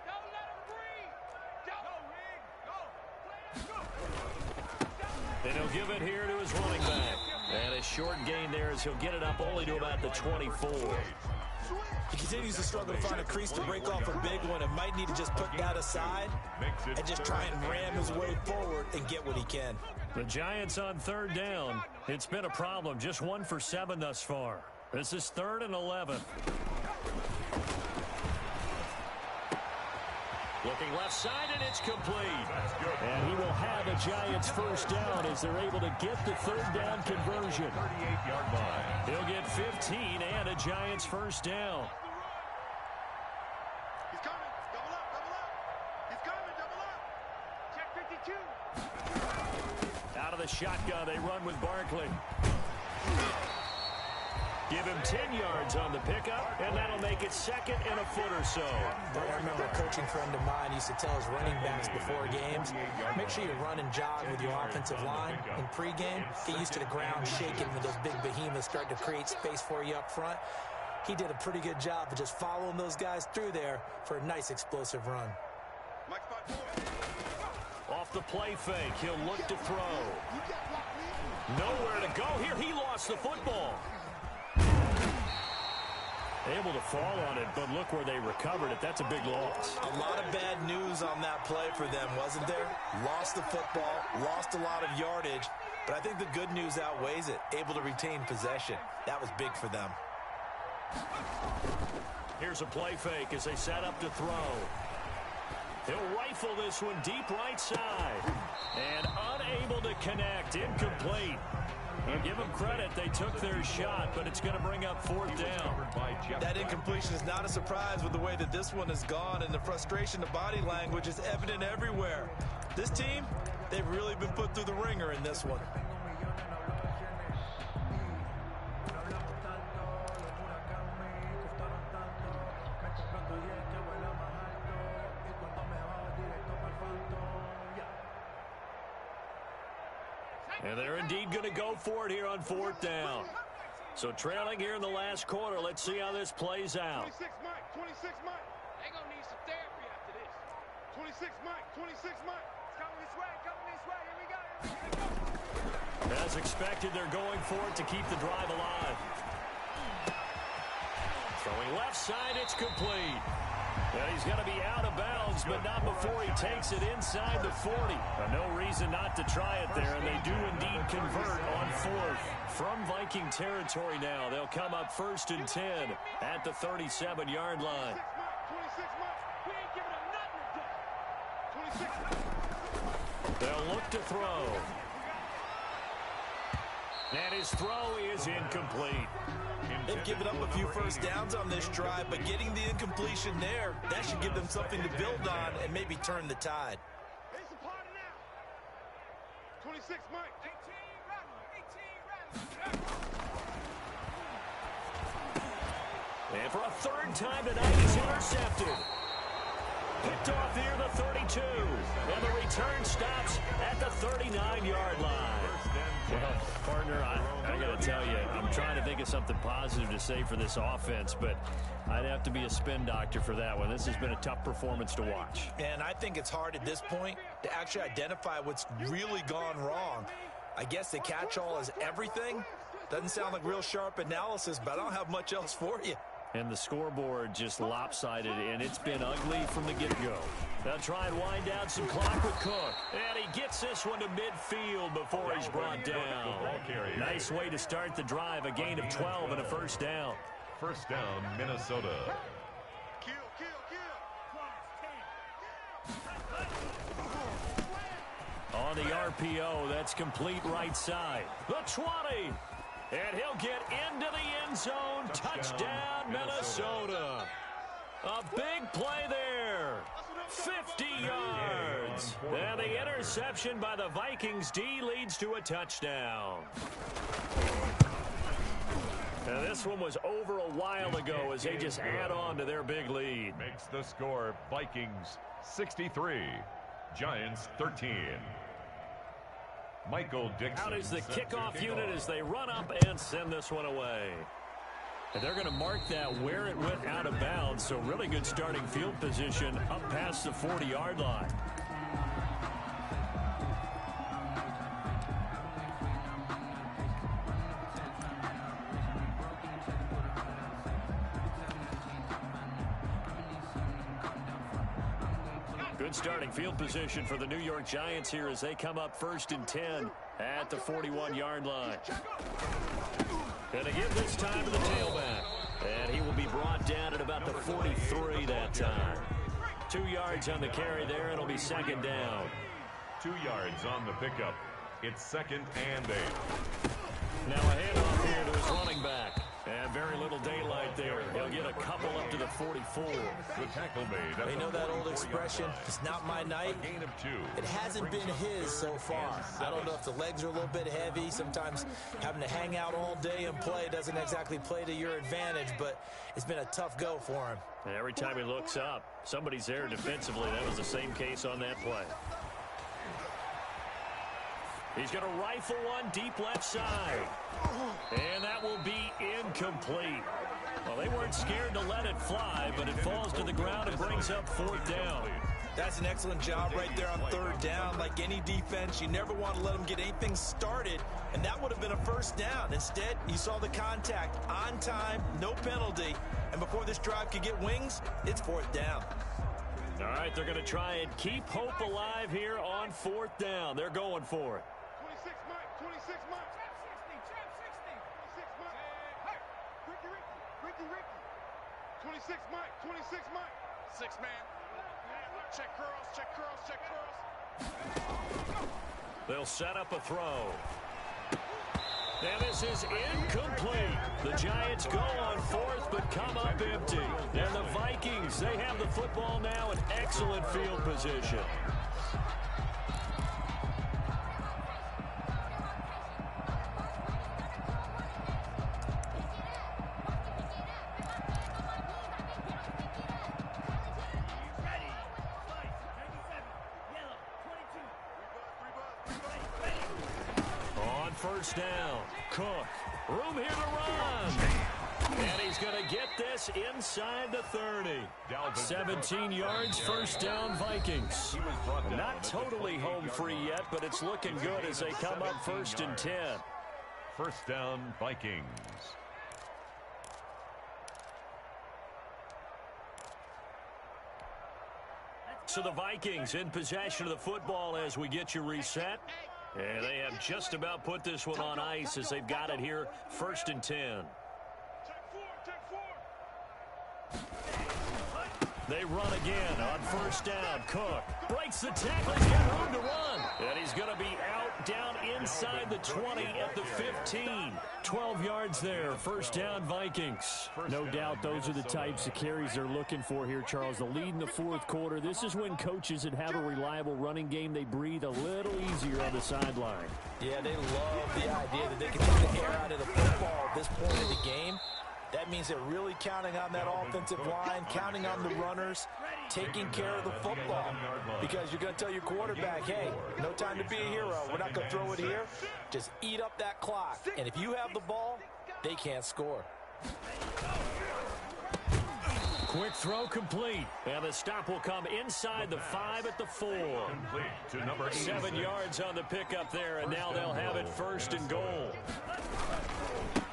S3: Don't let him breathe. Go,
S1: And he'll give it here to his running back. And a short gain there as he'll get it up only to about the 24.
S4: He continues to struggle to find a crease to break off a big one and might need to just put that aside and just try and ram his way forward and get what he can.
S1: The Giants on third down. It's been a problem. Just 1 for 7 thus far. This is 3rd and 11. Looking left side, and it's complete. And he will have a Giants first down as they're able to get the third down conversion.
S2: 38-yard line.
S1: He'll get 15 and a Giants first down.
S3: He's coming. Double up. He's coming. Double up. Check 52.
S1: Out of the shotgun, they run with Barkley. Give him 10 yards on the pickup, and that'll make it 2nd and a foot or so.
S4: I remember a coaching friend of mine used to tell his running backs before games, make sure you run and jog with your offensive line in pregame. Get used to the ground shaking when those big behemoths start to create space for you up front. He did a pretty good job of just following those guys through there for a nice explosive run.
S1: Off the play fake, he'll look to throw. Nowhere to go here. He lost the football. Able to fall on it, but look where they recovered it. That's a big loss.
S4: A lot of bad news on that play for them, wasn't there? Lost the football, lost a lot of yardage, but I think the good news outweighs it. Able to retain possession. That was big for them.
S1: Here's a play fake as they set up to throw. He'll rifle this one deep right side. And unable to connect. Incomplete. Well, give them credit. They took their shot, but it's going to bring up 4th down.
S4: That incompletion is not a surprise with the way that this one has gone, and the frustration, the body language is evident everywhere. This team, they've really been put through the ringer in this one.
S1: And they're indeed going to go for it here on 4th down. So trailing here in the last quarter. Let's see how this plays out.
S3: 26 Mike. They're going to need some therapy after this. 26 Mike. It's coming this way. Here we go.
S1: As expected, they're going for it to keep the drive alive. Throwing left side, it's complete. And he's going to be out of bounds, but not before he takes it inside the 40. No reason not to try it there, and they do indeed convert on 4th. From Viking territory now, they'll come up 1st and 10 at the 37-yard line.
S3: 26 Mike. We ain't giving him nothing to do. 26
S1: They'll look to throw. And his throw is incomplete.
S4: They've given up a few first downs on this drive, but getting the incompletion there, that should give them something to build on and maybe turn the tide.
S3: It's a party now. 26 Mike. 18
S1: And for a 3rd time tonight, he's intercepted. Picked off here the 32. And the return stops at the 39-yard line. Well, partner, I got to tell you, I'm trying to think of something positive to say for this offense, but I'd have to be a spin doctor for that one. This has been a tough performance to watch.
S4: And I think it's hard at this point to actually identify what's really gone wrong. I guess the catch-all is everything. Doesn't sound like real sharp analysis, but I don't have much else for you.
S1: And the scoreboard just lopsided, and it's been ugly from the get-go. They'll try and wind down some clock with Cook. And he gets this one to midfield before he's brought down. Nice way to start the drive, a gain of 12 and a first down.
S2: First down, Minnesota.
S3: Kill.
S1: On the RPO, that's complete right side. The 20. And he'll get into the end zone. Touchdown, Minnesota. A big play there. 50 yards. And the interception by the Vikings D leads to a touchdown. Now this one was over a while ago as they just add on to their big lead.
S2: Makes the score Vikings 63, Giants 13. Michael Dixon.
S1: Out is the kickoff unit as they run up and send this one away. And they're going to mark that where it went out of bounds, so really good starting field position up past the 40-yard line. Good starting field position for the New York Giants here as they come up 1st and 10 at the 41-yard line. Going to give this time to the tailback. And he will be brought down at about the 43 that time. 2 yards on the carry there, and it'll be second down.
S2: 2 yards on the pickup. It's 2nd and 8.
S1: Now a handoff here to his running back. And very little daylight there. He'll get a couple up to the 44.
S2: Good tackle made.
S4: They know that old expression, it's not my night.
S2: A gain of 2.
S4: It hasn't been his so far. I don't know if the legs are a little bit heavy. Sometimes having to hang out all day and play doesn't exactly play to your advantage, but it's been a tough go for him.
S1: And every time he looks up, somebody's there defensively. That was the same case on that play. He's going to rifle one deep left side. And that will be incomplete. Well, they weren't scared to let it fly, but it falls to the ground and brings up 4th down.
S4: That's an excellent job right there on 3rd down. Like any defense, you never want to let them get anything started, and that would have been a 1st down. Instead, you saw the contact on time, no penalty, and before this drive could get wings, it's 4th down.
S1: All right, they're going to try and keep hope alive here on 4th down. They're going for it.
S3: 26 Mike, 26 Mike. 26 Mike, 26 Mike. 6 man. Check curls, check curls, check curls.
S1: They'll set up a throw. And this is incomplete. The Giants go on 4th but come up empty. And the Vikings, they have the football now in excellent field position. First down. Cook. Room here to run. And he's going to get this inside the 30. 17 yards, first down Vikings. Not totally home free yet, but it's looking good as they come up 1st and 10.
S2: First down Vikings.
S1: So the Vikings in possession of the football as we get you reset. And they have just about put this one on ice as they've got it here, 1st and 10. They run again on 1st down. Cook breaks the tackle. He's got room to run. And he's going to be out down inside the 20 at the 15. 12 yards there. First down, Vikings.
S6: No doubt those are the types of carries they're looking for here, Charles. The lead in the 4th quarter. This is when coaches that have a reliable running game, they breathe a little easier on the sideline.
S4: Yeah, they love the idea that they can take the air out of the football at this point in the game. That means they're really counting on that offensive line, counting on the runners, taking care of the football. Because you're going to tell your quarterback, hey, no time to be a hero. We're not going to throw it here. Just eat up that clock. And if you have the ball, they can't score.
S1: Quick throw complete. And the stop will come inside the 5 at the 4.
S2: Complete to number
S1: 7 yards on the pickup there, and now they'll have it 1st and goal.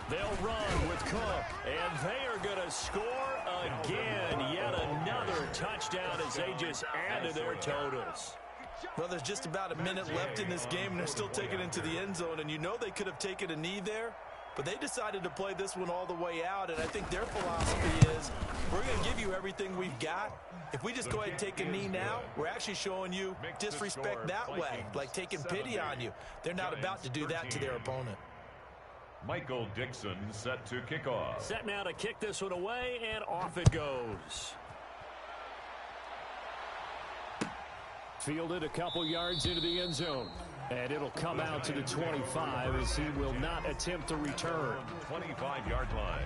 S1: They'll run with Cook, and they are going to score again. Yet another touchdown as they just add to their totals.
S4: Well, there's just about a minute left in this game, and they're still taking it into the end zone, and you know they could have taken a knee there. but they decided to play this one all the way out, and I think their philosophy is we're going to give you everything we've got. If we just go ahead and take a knee now, we're actually showing you disrespect that way, like taking pity on you. They're not about to do that to their opponent.
S2: Michael Dixon set to kick off.
S6: Set now to kick this one away, and off it goes. Fielded a couple yards into the end zone. And it'll come out to the 25 as he will not attempt to return.
S2: 25-yard line.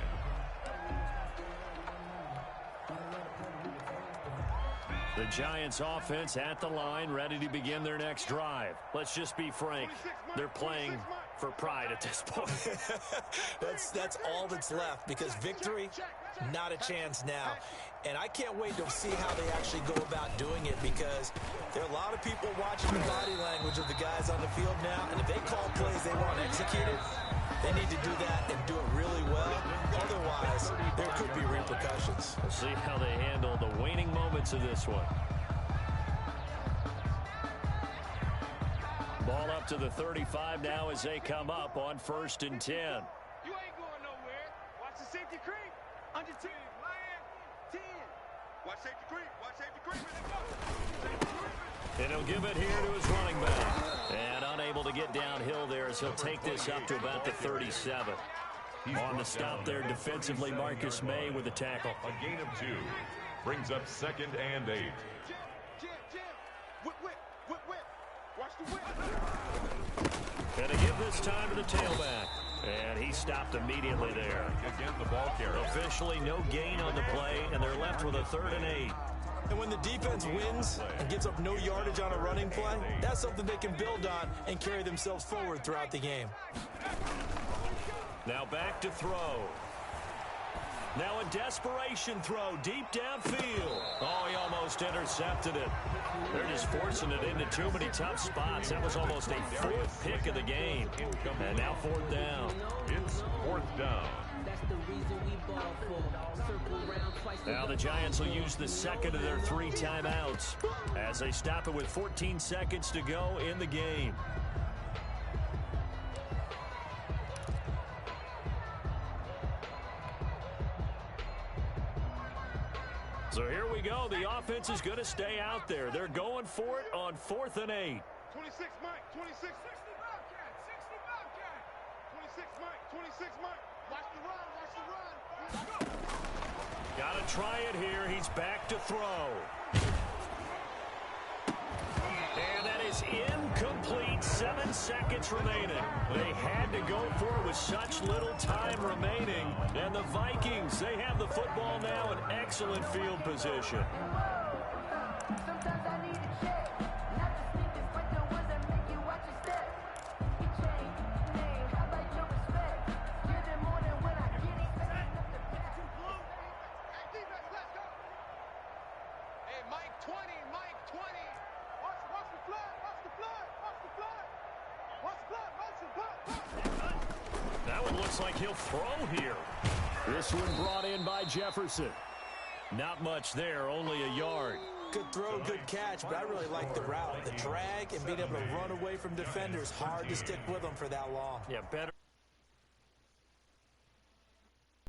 S6: The Giants offense at the line, ready to begin their next drive. Let's just be frank. They're playing for pride at this point.
S4: That's all that's left, because victory, not a chance now. And I can't wait to see how they actually go about doing it, because there are a lot of people watching the body language of the guys on the field now, and if they call plays they want executed, they need to do that and do it really well. Otherwise, there could be repercussions.
S6: We'll see how they handle the waning moments of this one. Ball up to the 35 now as they come up on 1st and 10.
S3: You ain't going nowhere. Watch the safety creep. Under 10. Lion. 10. Watch safety creep. Watch safety creep.
S6: And he'll give it here to his running back. And unable to get downhill there as he'll take this up to about the 37. On the stop there defensively, Marcus May with the tackle.
S2: A gain of 2. Brings up 2nd and 8.
S3: Jim. Whip. Watch the whip.
S6: And to give this time to the tailback. And he stopped immediately there.
S2: Again, the ball carrier.
S6: Officially no gain on the play, and they're left with a 3rd and 8.
S4: And when the defense wins and gives up no yardage on a running play, that's something they can build on and carry themselves forward throughout the game.
S6: Now back to throw. Now a desperation throw deep downfield. Oh, he almost intercepted it. They're just forcing it into too many tough spots. That was almost a 4th pick of the game. And now 4th down.
S2: It's 4th down.
S5: That's the reason we ball for. Circle round twice.
S6: Now the Giants will use the 2nd of their 3 timeouts as they stop it with 14 seconds to go in the game. So here we go. The offense is going to stay out there. They're going for it on 4th and 8.
S3: 26 Mike. 26. 60 Bobcat. 60 Bobcat. 26 Mike. 26 Mike. Watch the run. Watch the run.
S6: Got to try it here. He's back to throw. And that is incomplete. 7 seconds remaining. They had to go for it with such little time remaining. And the Vikings, they have the football now in excellent field position.
S7: Sometimes I need a check. Not the sneakers, but the ones that make you watch your step. You change your name. How about your respect? Give them more than when I get it.
S3: Hey, defense, let's go. Hey, Mike 20. Mike 20. Watch the flood. Watch the flood. Watch the flood. Watch the flood. Watch the flood.
S6: That one looks like he'll throw here. This one brought in by Jefferson. Not much there, only a yard.
S4: Good throw, good catch, but I really like the route. The drag and being able to run away from defenders, hard to stick with them for that long.
S6: Yeah, better.